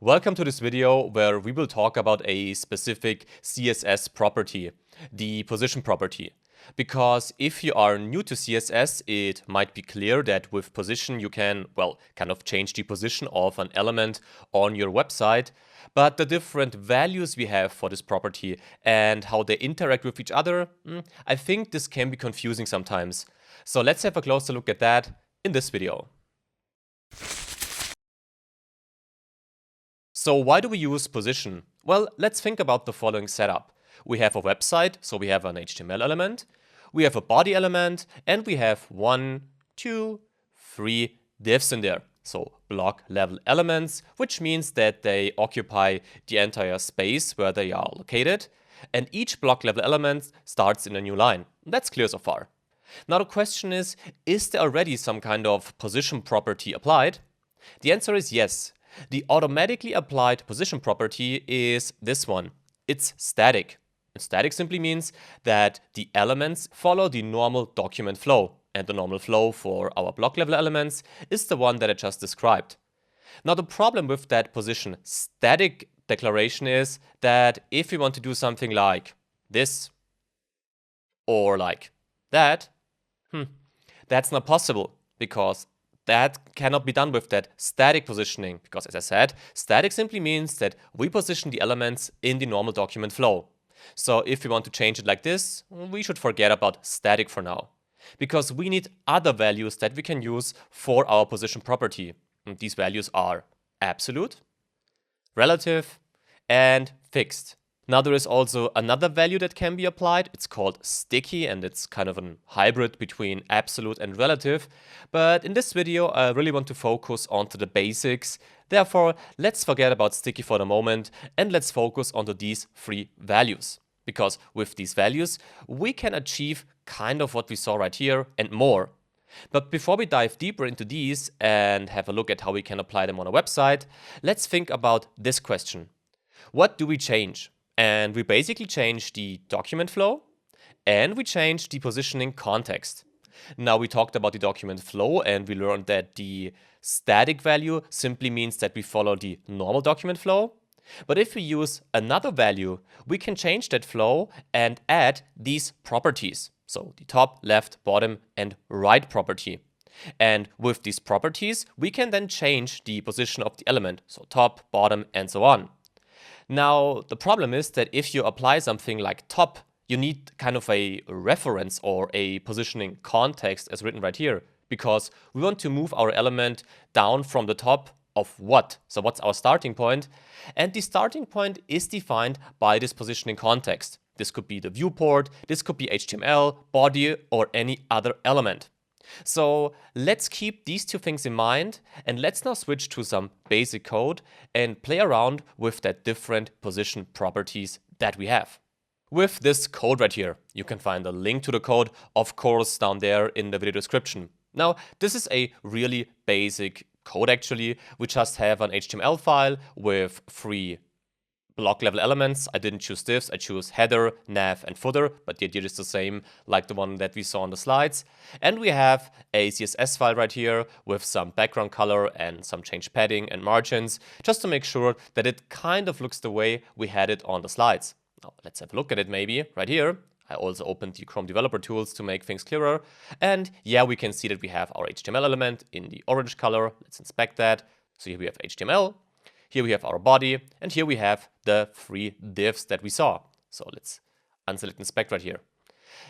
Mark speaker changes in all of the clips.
Speaker 1: Welcome to this video where we will talk about a specific CSS property, the position property. Because if you are new to CSS, it might be clear that with position you can, kind of change the position of an element on your website. But the different values we have for this property and how they interact with each other, I think this can be confusing sometimes. So let's have a closer look at that in this video. So why do we use position? Well, let's think about the following setup. We have a website, so we have an HTML element, we have a body element, and we have 1, 2, 3 divs in there. So block level elements, which means that they occupy the entire space where they are located, and each block level element starts in a new line. That's clear so far. Now the question is there already some kind of position property applied? The answer is yes. The automatically applied position property is this one. It's static. And static simply means that the elements follow the normal document flow. And the normal flow for our block level elements is the one that I just described. Now the problem with that position static declaration is that if we want to do something like this or like that, that's not possible because that cannot be done with that static positioning, because as I said, static simply means that we position the elements in the normal document flow. So if we want to change it like this, we should forget about static for now, because we need other values that we can use for our position property. And these values are absolute, relative, and fixed. Now there is also another value that can be applied. It's called sticky, and it's kind of a hybrid between absolute and relative. But in this video, I really want to focus onto the basics. Therefore, let's forget about sticky for the moment and let's focus onto these three values. Because with these values, we can achieve kind of what we saw right here and more. But before we dive deeper into these and have a look at how we can apply them on a website, let's think about this question. What do we change? And we basically change the document flow and we change the positioning context. Now we talked about the document flow and we learned that the static value simply means that we follow the normal document flow. But if we use another value, we can change that flow and add these properties. So the top, left, bottom, and right property. And with these properties, we can then change the position of the element. So top, bottom, and so on. Now, the problem is that if you apply something like top, you need kind of a reference or a positioning context as written right here, because we want to move our element down from the top of what? So what's our starting point? And the starting point is defined by this positioning context. This could be the viewport, this could be HTML, body, or any other element. So let's keep these two things in mind and let's now switch to some basic code and play around with the different position properties that we have. With this code right here, you can find a link to the code, of course, down there in the video description. Now, this is a really basic code actually. We just have an HTML file with 3 block level elements. I didn't choose divs, I choose header, nav, and footer, but the idea is the same like the one that we saw on the slides. And we have a CSS file right here with some background color and some change padding and margins, just to make sure that it kind of looks the way we had it on the slides. Now let's have a look at it maybe right here. I also opened the Chrome Developer Tools to make things clearer. And yeah, we can see that we have our HTML element in the orange color. Let's inspect that. So here we have HTML. Here we have our body, and here we have the 3 divs that we saw. So let's unselect inspect right here.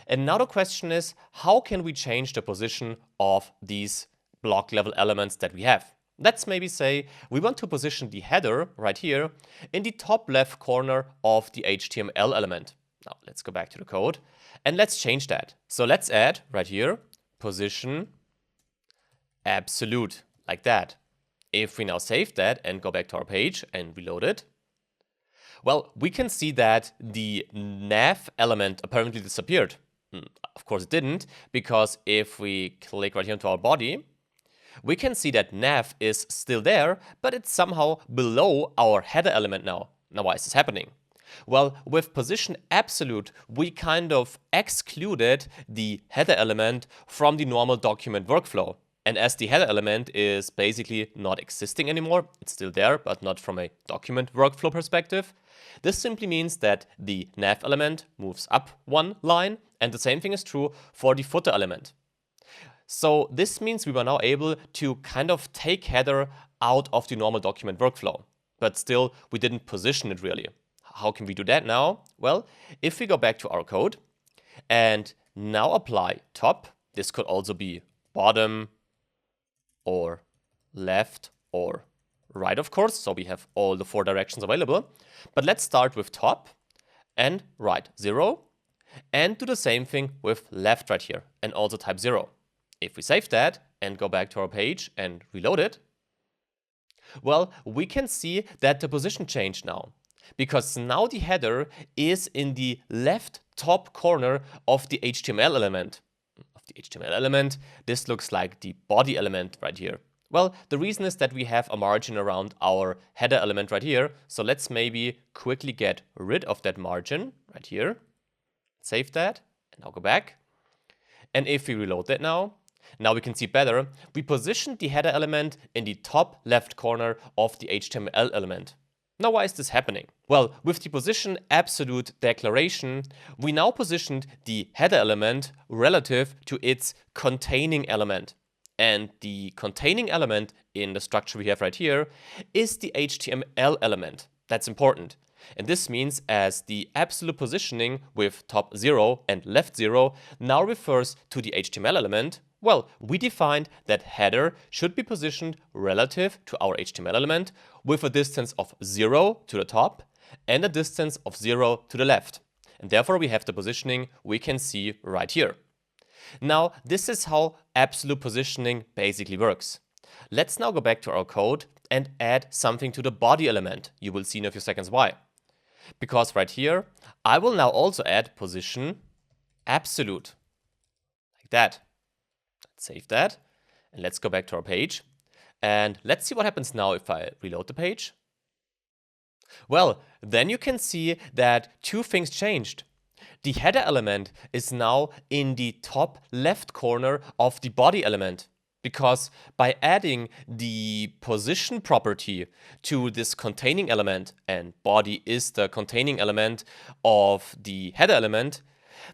Speaker 1: And now the question is, how can we change the position of these block level elements that we have? Let's maybe say we want to position the header right here in the top left corner of the HTML element. Now let's go back to the code and let's change that. So let's add right here, position absolute, like that. If we now save that and go back to our page and reload it, well, we can see that the nav element apparently disappeared. Of course it didn't, because if we click right here into our body, we can see that nav is still there, but it's somehow below our header element now. Now, why is this happening? Well, with position absolute, we kind of excluded the header element from the normal document workflow. And as the header element is basically not existing anymore, it's still there, but not from a document workflow perspective, this simply means that the nav element moves up one line, and the same thing is true for the footer element. So this means we were now able to kind of take header out of the normal document workflow, but still we didn't position it really. How can we do that now? Well, if we go back to our code and now apply top, this could also be bottom or left or right, of course, so we have all the 4 directions available. But let's start with top and right 0 and do the same thing with left right here and also type 0. If we save that and go back to our page and reload it, well, we can see that the position changed now, because now the header is in the left top corner of the HTML element. This looks like the body element right here. Well, the reason is that we have a margin around our header element right here, so let's maybe quickly get rid of that margin right here. Save that, and now go back. And if we reload that now we can see better. We positioned the header element in the top left corner of the HTML element. Now, why is this happening? Well, with the position absolute declaration, we now positioned the header element relative to its containing element. And the containing element in the structure we have right here is the HTML element. That's important. And this means as the absolute positioning with top 0 and left 0 now refers to the HTML element, well, we defined that header should be positioned relative to our HTML element with a distance of 0 to the top and a distance of 0 to the left. And therefore we have the positioning we can see right here. Now, this is how absolute positioning basically works. Let's now go back to our code and add something to the body element. You will see in a few seconds why. Because right here, I will now also add position absolute, like that. Let's save that, and let's go back to our page. And let's see what happens now if I reload the page. Well, then you can see that 2 things changed. The header element is now in the top left corner of the body element, because by adding the position property to this containing element, and body is the containing element of the header element,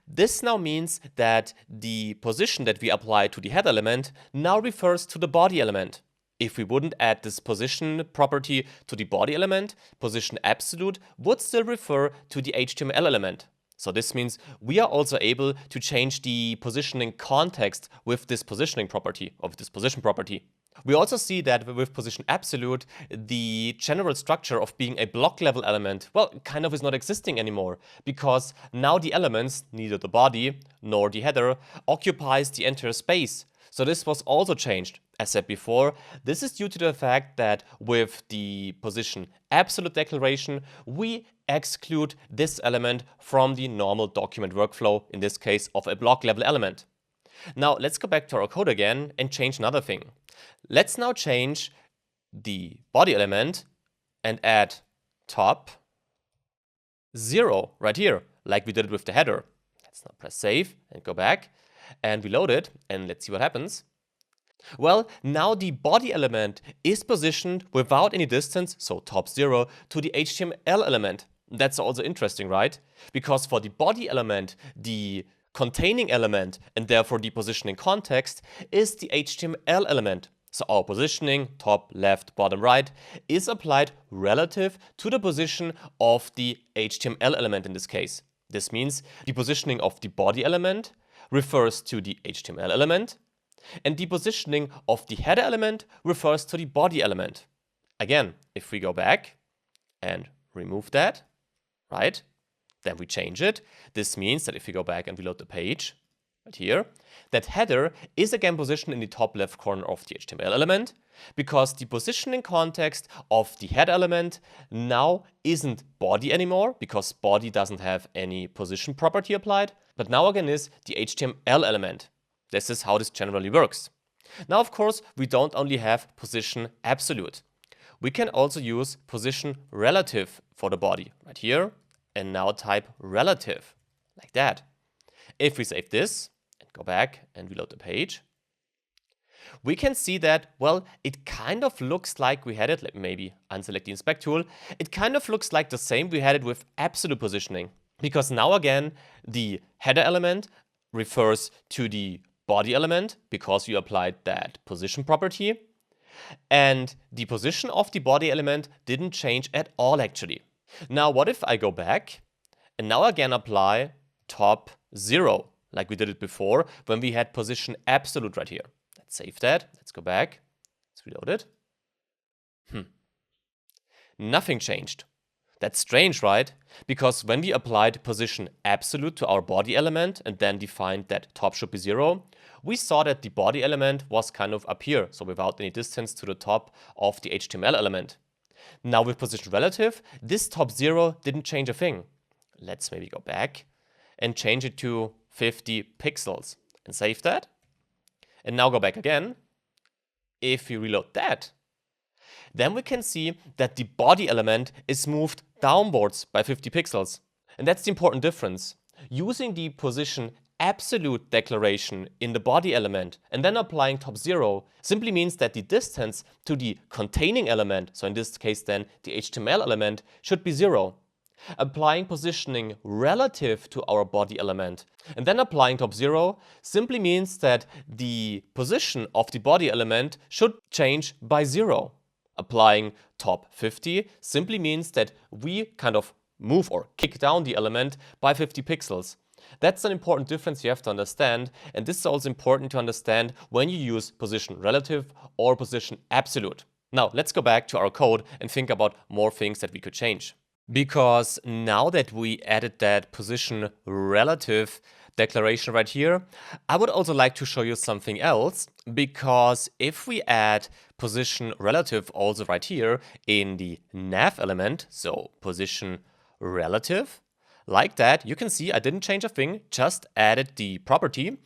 Speaker 1: this now means that the position that we apply to the header element now refers to the body element. If we wouldn't add this position property to the body element, position absolute would still refer to the HTML element. So this means we are also able to change the positioning context with this positioning property, of this position property. We also see that with position absolute, the general structure of being a block level element, well, kind of is not existing anymore, because now the elements, neither the body nor the header, occupies the entire space. So this was also changed. As said before, this is due to the fact that with the position absolute declaration, we exclude this element from the normal document workflow, in this case of a block level element. Now let's go back to our code again and change another thing. Let's now change the body element and add top 0 right here, like we did it with the header. Let's now press save and go back and reload it, and let's see what happens. Well, now the body element is positioned without any distance, so top 0, to the HTML element. That's also interesting, right? Because for the body element, the containing element, and therefore the positioning context, is the HTML element. So our positioning, top, left, bottom, right, is applied relative to the position of the HTML element in this case. This means the positioning of the body element refers to the HTML element, and the positioning of the header element refers to the body element. Again, if we go back and remove that, right, then we change it. This means that if we go back and reload the page, right here, that header is again positioned in the top left corner of the HTML element, because the positioning context of the header element now isn't body anymore, because body doesn't have any position property applied, but now again is the HTML element. This is how this generally works. Now, of course, we don't only have position absolute. We can also use position relative for the body right here, and now type relative, like that. If we save this and go back and reload the page, we can see that, well, it kind of looks like we had it, let me maybe unselect the inspect tool, it kind of looks like the same we had it with absolute positioning. Because now again, the header element refers to the body element because you applied that position property. And the position of the body element didn't change at all actually. Now what if I go back and now again apply top 0 like we did it before when we had position absolute right here. Let's save that. Let's go back. Let's reload it. Nothing changed. That's strange, right? Because when we applied position absolute to our body element and then defined that top should be 0, we saw that the body element was kind of up here, so without any distance to the top of the HTML element. Now with position relative, this top 0 didn't change a thing. Let's maybe go back and change it to 50 pixels and save that. And now go back again. If we reload that, then we can see that the body element is moved downwards by 50 pixels. And that's the important difference. Using the position absolute declaration in the body element and then applying top 0 simply means that the distance to the containing element, so in this case then the HTML element, should be 0. Applying positioning relative to our body element and then applying top 0 simply means that the position of the body element should change by 0. Applying top 50 simply means that we kind of move or kick down the element by 50 pixels. That's an important difference you have to understand, and this is also important to understand when you use position relative or position absolute. Now let's go back to our code and think about more things that we could change. Because now that we added that position relative declaration right here, I would also like to show you something else, because if we add position relative also right here in the nav element, so position relative, like that, you can see I didn't change a thing, just added the property,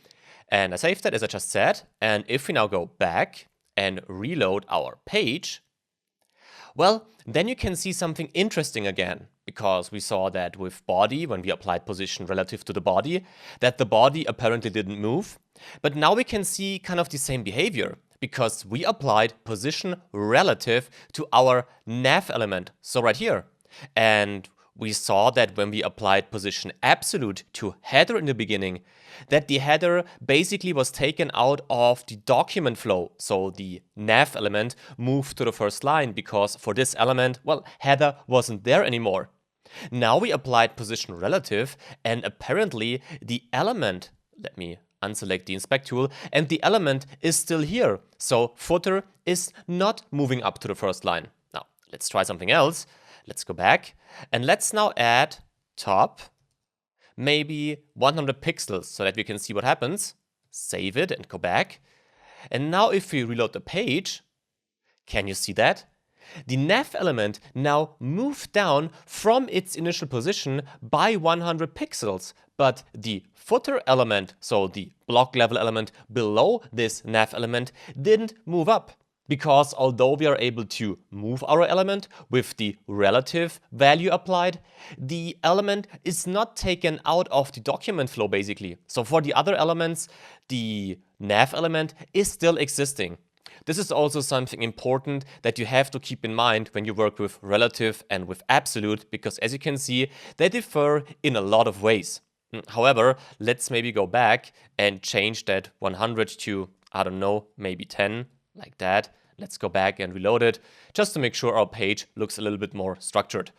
Speaker 1: and I saved that as I just said. And if we now go back and reload our page, well, then you can see something interesting again, because we saw that with body, when we applied position relative to the body, that the body apparently didn't move. But now we can see kind of the same behavior, because we applied position relative to our nav element, so right here. And we saw that when we applied position absolute to header in the beginning, that the header basically was taken out of the document flow. So the nav element moved to the first line because for this element, well, header wasn't there anymore. Now we applied position relative and apparently the element, let me unselect the inspect tool, and the element is still here. So footer is not moving up to the first line. Now let's try something else. Let's go back and let's now add top, maybe 100 pixels so that we can see what happens. Save it and go back. And now if we reload the page, can you see that? The nav element now moved down from its initial position by 100 pixels, but the footer element, so the block level element below this nav element, didn't move up. Because although we are able to move our element with the relative value applied, the element is not taken out of the document flow basically. So for the other elements, the nav element is still existing. This is also something important that you have to keep in mind when you work with relative and with absolute, because as you can see, they differ in a lot of ways. However, let's maybe go back and change that 100 to, I don't know, maybe 10, like that. Let's go back and reload it, just to make sure our page looks a little bit more structured.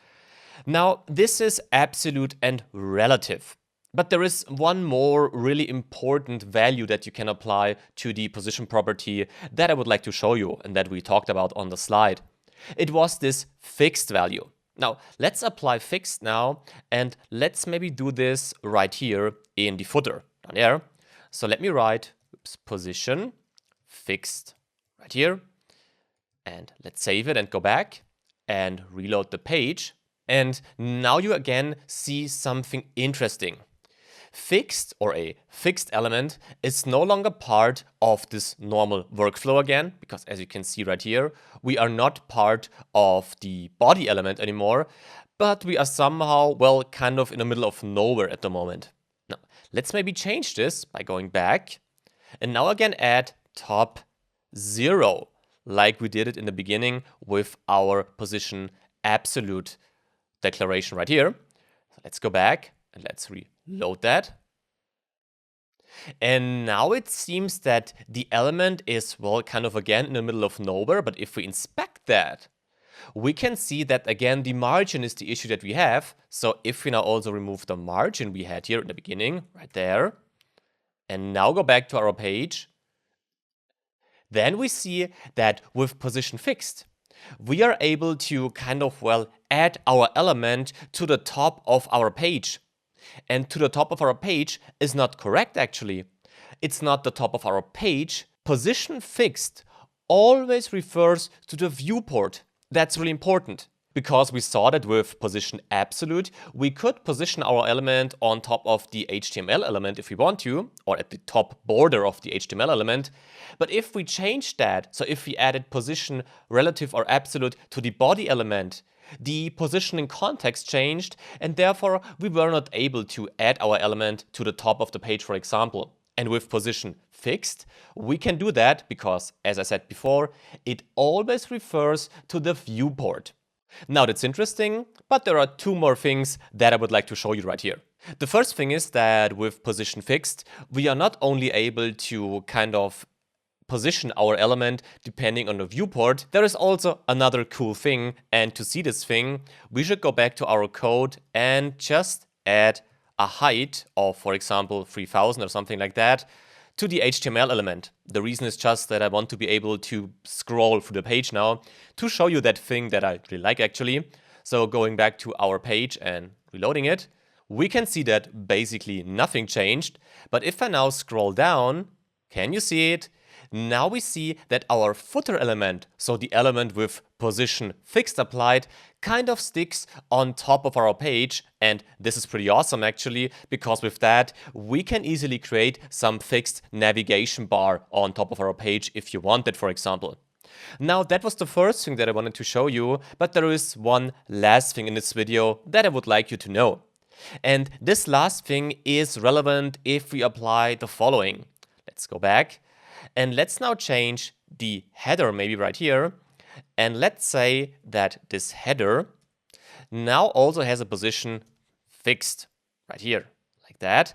Speaker 1: Now, this is absolute and relative. But there is one more really important value that you can apply to the position property that I would like to show you and that we talked about on the slide. It was this fixed value. Now, let's apply fixed now, and let's maybe do this right here in the footer down there. So let me write position fixed right here. And let's save it and go back and reload the page. And now you again see something interesting. Fixed, or a fixed element, is no longer part of this normal workflow again, because as you can see right here, we are not part of the body element anymore, but we are somehow, well, kind of in the middle of nowhere at the moment. Now, let's maybe change this by going back and now again add top 0, like we did it in the beginning with our position absolute declaration right here. So let's go back and let's reload that. And now it seems that the element is, well, kind of again in the middle of nowhere, but if we inspect that, we can see that again the margin is the issue that we have. So if we now also remove the margin we had here in the beginning, right there, and now go back to our page, then we see that with position fixed, we are able to kind of, well, add our element to the top of our page. And to the top of our page is not correct actually. It's not the top of our page. Position fixed always refers to the viewport. That's really important, because we saw that with position absolute, we could position our element on top of the HTML element if we want to, or at the top border of the HTML element. But if we change that, so if we added position relative or absolute to the body element, the positioning context changed, and therefore we were not able to add our element to the top of the page, for example. And with position fixed, we can do that because, as I said before, it always refers to the viewport. Now that's interesting, but there are two more things that I would like to show you right here. The first thing is that with position fixed, we are not only able to kind of position our element depending on the viewport, there is also another cool thing, and to see this thing, we should go back to our code and just add a height of, for example, 3000 or something like that to the HTML element. The reason is just that I want to be able to scroll through the page now to show you that thing that I really like actually. So going back to our page and reloading it, we can see that basically nothing changed. But if I now scroll down, can you see it? Now we see that our footer element, so the element with position fixed applied, kind of sticks on top of our page. And this is pretty awesome actually, because with that we can easily create some fixed navigation bar on top of our page if you want it, for example. Now that was the first thing that I wanted to show you, but there is one last thing in this video that I would like you to know. And this last thing is relevant if we apply the following. Let's go back. And let's now change the header maybe right here. And let's say that this header now also has a position fixed right here, like that.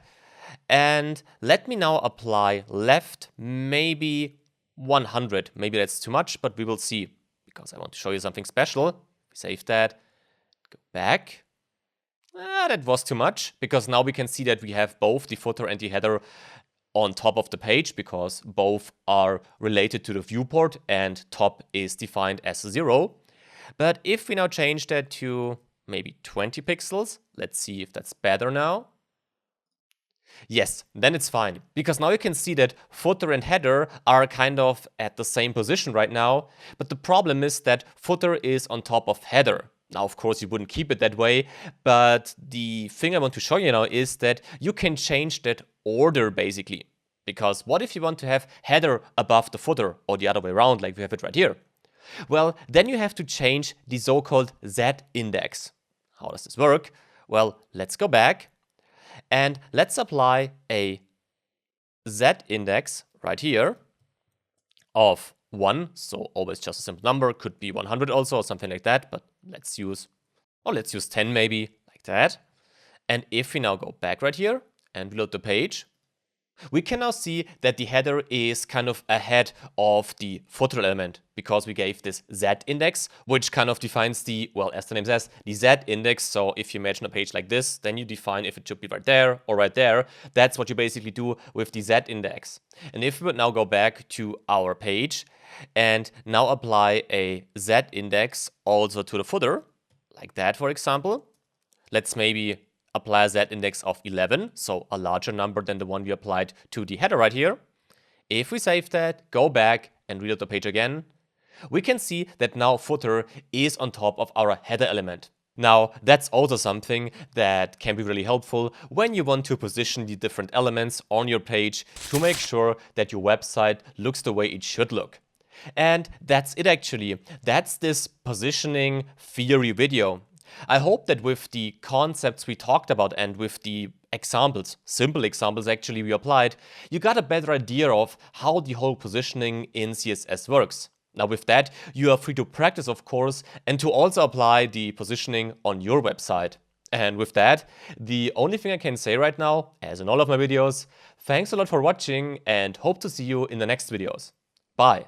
Speaker 1: And let me now apply left, maybe 100. Maybe that's too much, but we will see, because I want to show you something special. Save that, go back. That was too much, because now we can see that we have both the footer and the header on top of the page, because both are related to the viewport and top is defined as 0. But if we now change that to maybe 20 pixels, let's see if that's better now. Yes, then it's fine, because now you can see that footer and header are kind of at the same position right now, but the problem is that footer is on top of header. Now, of course, you wouldn't keep it that way, but the thing I want to show you now is that you can change that order basically. Because what if you want to have header above the footer, or the other way around, like we have it right here? Well, then you have to change the so-called z-index. How does this work? Well, let's go back and let's apply a z-index right here of 1, so always just a simple number, could be 100 also or something like that, but let's use 10 maybe, like that. And if we now go back right here and reload the page, we can now see that the header is kind of ahead of the footer element, because we gave this z-index, which kind of defines the, well, as the name says, the z-index. So if you imagine a page like this, then you define if it should be right there or right there. That's what you basically do with the z-index. And if we would now go back to our page and now apply a z-index also to the footer, like that, for example, let's maybe apply a z-index of 11, so a larger number than the one we applied to the header right here. If we save that, go back and reload the page again, we can see that now footer is on top of our header element. Now, that's also something that can be really helpful when you want to position the different elements on your page to make sure that your website looks the way it should look. And that's it actually. That's this positioning theory video. I hope that with the concepts we talked about and with the examples, simple examples actually we applied, you got a better idea of how the whole positioning in CSS works. Now with that, you are free to practice, of course, and to also apply the positioning on your website. And with that, the only thing I can say right now, as in all of my videos, thanks a lot for watching and hope to see you in the next videos. Bye.